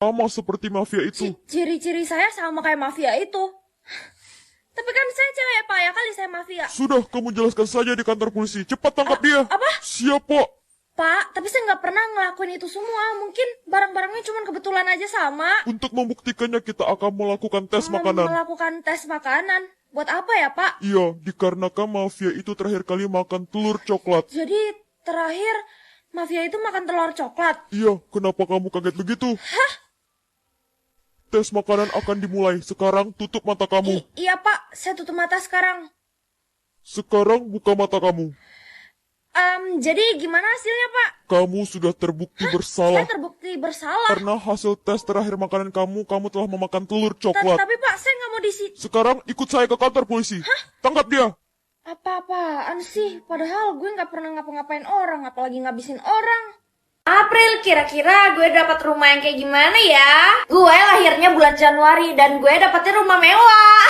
sama seperti mafia itu. Ciri-ciri saya sama kayak mafia itu. Tapi kan saya cewek, Pak. Ya kali saya mafia. Sudah, kamu jelaskan saja di kantor polisi. Cepat tangkap dia. Apa? Siap, Pak. Pak, tapi saya nggak pernah ngelakuin itu semua. Mungkin barang-barangnya cuma kebetulan aja sama. Untuk membuktikannya kita akan melakukan tes makanan. Melakukan tes makanan. Buat apa ya, Pak? Iya, dikarenakan mafia itu terakhir kali makan telur coklat. Jadi terakhir mafia itu makan telur coklat. Iya, kenapa kamu kaget begitu? Hah? Tes makanan akan dimulai. Sekarang tutup mata kamu. Iya, Pak. Saya tutup mata sekarang. Sekarang buka mata kamu. Jadi gimana hasilnya, Pak? Kamu sudah terbukti bersalah. Saya terbukti bersalah. Karena hasil tes terakhir makanan kamu telah memakan telur coklat. Tapi Pak, saya nggak mau Sekarang ikut saya ke kantor polisi. Tangkap dia. Apa-apaan sih? Padahal gue nggak pernah ngapa-ngapain orang, apalagi ngabisin orang. April, kira-kira gue dapat rumah yang kayak gimana ya? Gue lahirnya bulan Januari dan gue dapetnya rumah mewah.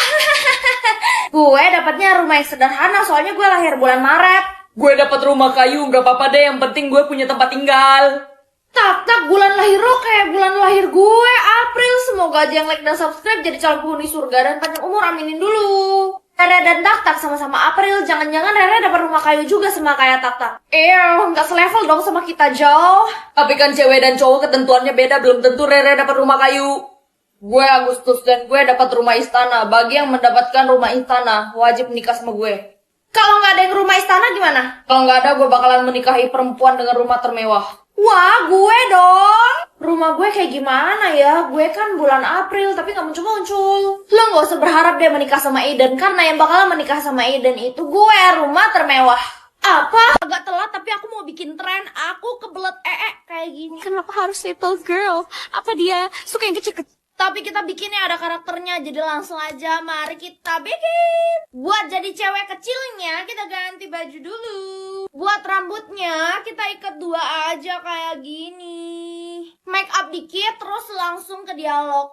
Gue dapetnya rumah yang sederhana, soalnya gue lahir bulan Maret. Gue dapat rumah kayu, nggak apa-apa deh, yang penting gue punya tempat tinggal. Tak, bulan lahir lo kayak bulan lahir gue, April. Semoga aja yang like dan subscribe jadi calon penghuni surga dan panjang umur, aminin dulu. Rere dan Tak sama-sama April. Jangan-jangan Rere dapat rumah kayu juga sama kayak Tak. Nggak selevel dong sama kita, jauh. Tapi kan cewek dan cowok ketentuannya beda, belum tentu Rere dapat rumah kayu. Gue Agustus dan gue dapat rumah istana. Bagi yang mendapatkan rumah istana, wajib nikah sama gue. Kalau nggak ada yang rumah istana gimana? Kalau nggak ada, gue bakalan menikahi perempuan dengan rumah termewah. Wah, gue dong. Rumah gue kayak gimana ya? Gue kan bulan April, tapi nggak muncul-muncul. Lo nggak usah berharap dia menikah sama Aiden, karena yang bakalan menikah sama Aiden itu gue, rumah termewah. Apa? Agak telat, tapi aku mau bikin tren. Aku kebelet kayak gini. Kenapa harus little girl? Apa dia suka yang kecil-kecil? Tapi kita bikinnya ada karakternya, jadi langsung aja mari kita bikin. Buat jadi cewek kecilnya, kita ganti baju dulu. Buat rambutnya, kita ikat dua aja kayak gini. Make up dikit, terus langsung ke dialog.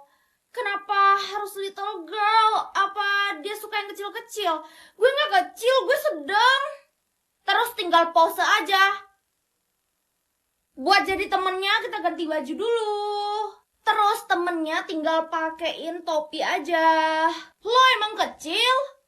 Kenapa harus little girl? Apa dia suka yang kecil-kecil? Gue gak kecil, gue sedang. Terus tinggal pose aja. Buat jadi temennya, kita ganti baju dulu. Terus temennya tinggal pakein topi aja. Lo emang kecil?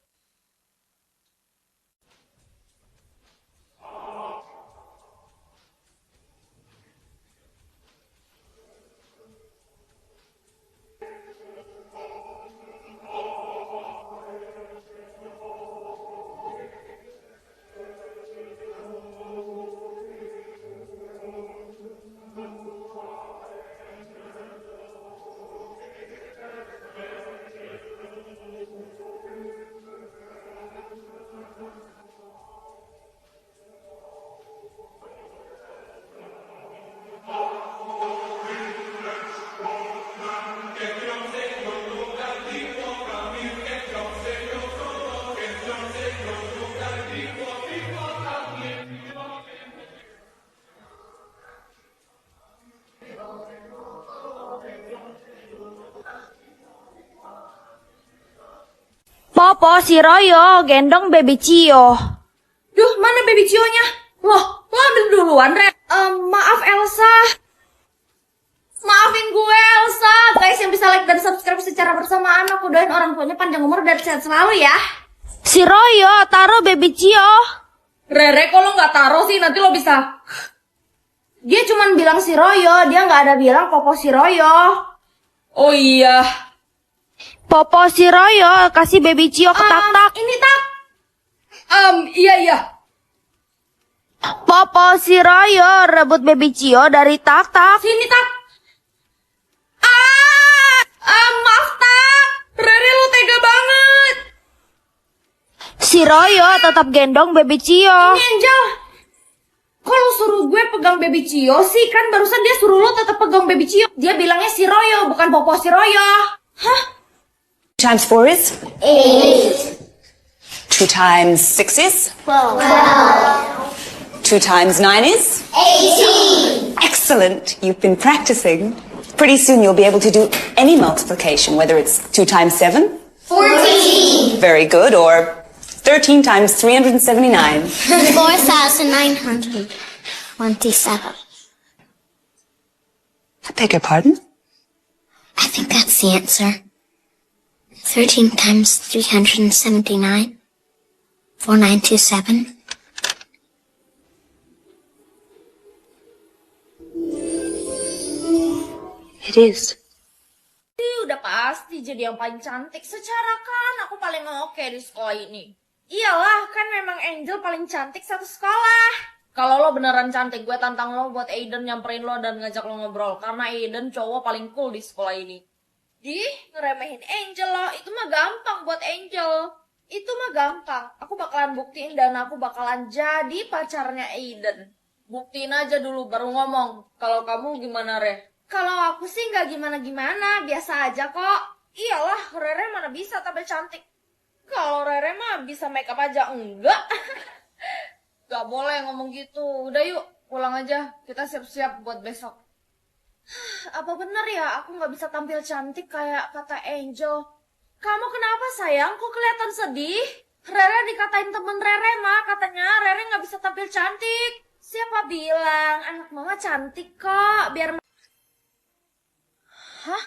Popo, si Royo, gendong baby Cio. Duh, mana baby Cio-nya? Loh, lo ambil duluan, Re. Maaf, Elsa. Maafin gue, Elsa. Guys, yang bisa like dan subscribe secara bersamaan, aku doain orang tuanya panjang umur dan sehat selalu ya. Si Royo, taruh baby Cio. Rere, kok lo nggak taruh sih? Nanti lo bisa... Dia cuma bilang si Royo, dia nggak ada bilang Popo si Royo. Oh iya. Popo si Royo, kasih baby Cio ke Tak. Ini Tak. Iya. Popo si Royo, rebut baby Cio dari Tak. Sini, Tak. Maaf, Tak. Rere, lo tega banget. Si Royo tetap gendong baby Cio. Ini Angel. Kok lo suruh gue pegang baby Cio sih? Kan barusan dia suruh lo tetap pegang baby Cio. Dia bilangnya si Royo, bukan Popo si Royo. Hah? Times 4 is? 8. 2 times 6 is? 12. 2 times 9 is? 18. Excellent. You've been practicing. Pretty soon you'll be able to do any multiplication, whether it's 2 times 7? 14. Very good. Or 13 times 379. 4,927. I beg your pardon? I think that's the answer. 13 times 379. 4927. It is. Udah pasti jadi yang paling cantik. Secara kan aku paling oke di sekolah ini. Iyalah, kan memang Angel paling cantik satu sekolah. Kalau lo beneran cantik, gue tantang lo buat Aiden nyamperin lo dan ngajak lo ngobrol. Karena Aiden cowok paling cool di sekolah ini. Ngeremehin Angel lo, itu mah gampang buat Angel. Itu mah gampang. Aku bakalan buktiin dan aku bakalan jadi pacarnya Aiden. Buktiin aja dulu baru ngomong. Kalau kamu gimana, Re? Kalau aku sih nggak gimana-gimana, biasa aja kok. Iyalah, Rere mana bisa tampil cantik. Kalau Rere mah bisa make up aja, enggak. Gak boleh ngomong gitu. Udah yuk, pulang aja. Kita siap-siap buat besok. Apa bener ya aku nggak bisa tampil cantik kayak kata Angel? Kamu kenapa sayang? Kok kelihatan sedih? Rere dikatain temen Rere mah, katanya Rere nggak bisa tampil cantik. Siapa bilang? Anak mama cantik kok. Biar Hah?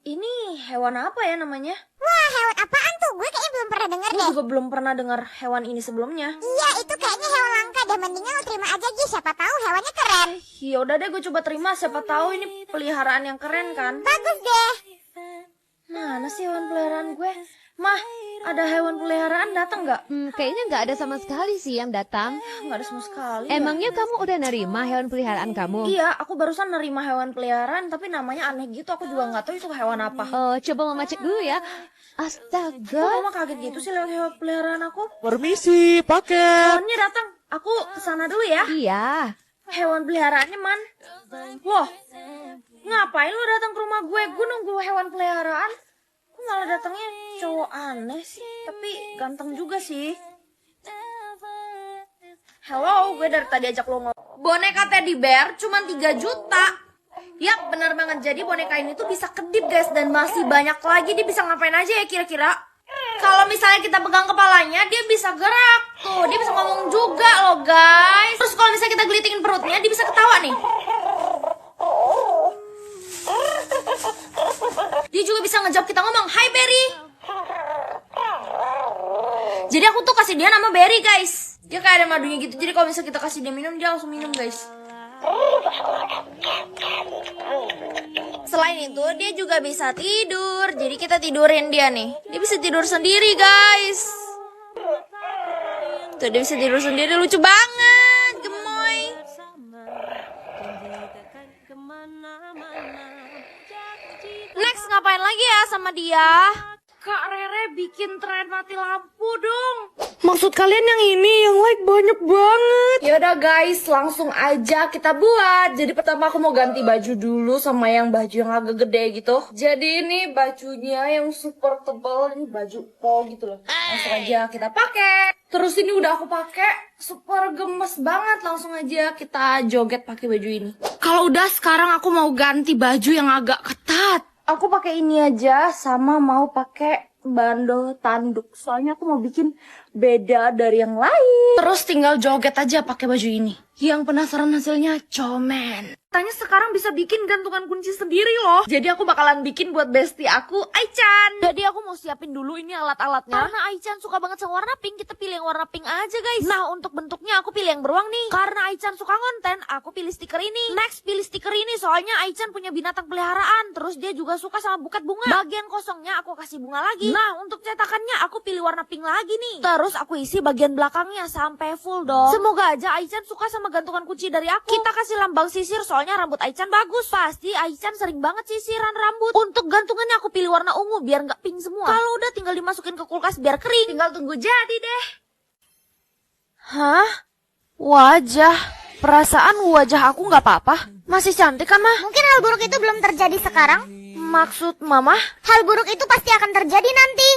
Ini hewan apa ya namanya? Wah, hewan apaan tuh? Gue kayaknya belum pernah denger Gue deh. juga belum pernah dengar hewan ini sebelumnya. Iya, itu kayaknya hewan langka deh. Mendingan lo terima aja, Gi. Siapa tahu hewannya keren. Ya udah deh, gue coba terima. Siapa tahu ini peliharaan yang keren kan? Bagus deh. Mana sih hewan peliharaan gue? Mah, ada hewan peliharaan datang nggak? Kayaknya nggak ada sama sekali sih yang datang. Nggak ada sama sekali. ya. Emangnya kamu udah nerima hewan peliharaan kamu? Iya, aku barusan nerima hewan peliharaan, tapi namanya aneh gitu. Aku juga nggak tahu itu hewan apa. Oh, coba mama cek dulu ya. Kok Astaga. mama kaget gitu sih lewat hewan peliharaan aku? Permisi, paket. Hewannya datang. Aku kesana dulu ya. Iya. Hewan peliharaannya, Man. Loh, ngapain lu datang ke rumah gue? Gue nunggu hewan peliharaan. Kok malah datangnya cowok aneh sih? Tapi ganteng juga sih. Hello, gue dari tadi ajak lo ngomong. Boneka teddy bear cuma 3 juta. Yap, benar banget. Jadi boneka ini tuh bisa kedip, guys. Dan masih banyak lagi. Dia bisa ngapain aja ya kira-kira? Kalau misalnya kita pegang kepalanya, dia bisa gerak. Tuh, dia bisa ngomong juga loh, guys. Terus kalau misalnya kita gelitingin perutnya, dia bisa ketawa nih. Dia juga bisa ngejawab kita ngomong, "Hai Berry." Jadi aku tuh kasih dia nama Berry, guys. Dia kayak ada madunya gitu. Jadi kalau misalnya kita kasih dia minum, dia langsung minum, guys. Selain itu, dia juga bisa tidur. Jadi kita tidurin dia nih. Dia bisa tidur sendiri, guys. Tuh, dia bisa tidur sendiri. Lucu banget, gemoy. Next, ngapain lagi ya sama dia? Kak Rere bikin tren mati lampu dong. Maksud kalian yang ini, yang like banyak banget. Yaudah guys, langsung aja kita buat. Jadi pertama aku mau ganti baju dulu sama yang baju yang agak gede gitu. Jadi ini bajunya yang super tebal, ini baju pol gitu loh. Langsung aja kita pakai. Terus ini udah aku pakai, super gemes banget. Langsung aja kita joget pakai baju ini. Kalau udah, sekarang aku mau ganti baju yang agak ketat. Aku pakai ini aja sama mau pakai bandol tanduk. Soalnya aku mau bikin beda dari yang lain. Terus tinggal joget aja pakai baju ini. Yang penasaran hasilnya, comen. Katanya sekarang bisa bikin gantungan kunci sendiri loh. Jadi aku bakalan bikin buat bestie aku, Aichan. Jadi aku mau siapin dulu ini alat-alatnya. Karena Aichan suka banget sama warna pink, kita pilih yang warna pink aja guys. Nah, untuk bentuknya aku pilih yang beruang nih. Karena Aichan suka konten, aku pilih stiker ini. Next, pilih stiker ini soalnya Aichan punya binatang peliharaan. Terus dia juga suka sama buket bunga. Bagian kosongnya aku kasih bunga lagi. Nah, untuk cetakannya aku pilih warna pink lagi nih. Terus aku isi bagian belakangnya sampai full dong. Semoga aja Aichan suka sama gantungan kunci dari aku. Kita kasih lambang sisir soalnya rambut Aichan bagus. Pasti Aichan sering banget sisiran rambut. Untuk gantungannya aku pilih warna ungu biar nggak pink semua. Kalau udah tinggal dimasukin ke kulkas biar kering. Tinggal tunggu jadi deh. Hah? Wajah. Perasaan wajah aku nggak apa-apa. Masih cantik kan, Mah? Mungkin hal buruk itu belum terjadi sekarang. Maksud Mama? Hal buruk itu pasti akan terjadi nanti.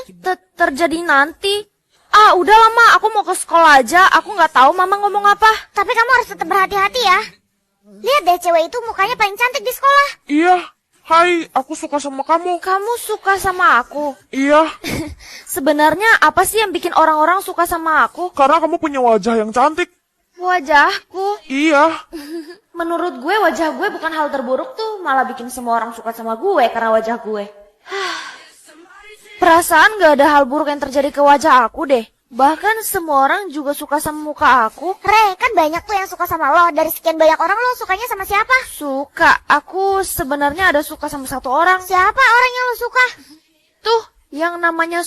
Terjadi nanti? Ah, udah lama. Aku mau ke sekolah aja. Aku nggak tahu Mama ngomong apa. Tapi kamu harus tetap berhati-hati ya. Lihat deh, cewek itu mukanya paling cantik di sekolah. Iya, hai, aku suka sama kamu. Kamu suka sama aku? Iya, Sebenarnya apa sih yang bikin orang-orang suka sama aku? karena kamu punya wajah yang cantik. Wajahku. Iya. Menurut gue wajah gue bukan hal terburuk tuh, malah bikin semua orang suka sama gue karena wajah gue. Perasaan gak ada hal buruk yang terjadi ke wajah aku deh. Bahkan semua orang juga suka sama muka aku. Re, kan banyak tuh yang suka sama lo. Dari sekian banyak orang lo sukanya sama siapa? Suka, aku sebenarnya ada suka sama satu orang. Siapa orang yang lo suka? Tuh, yang namanya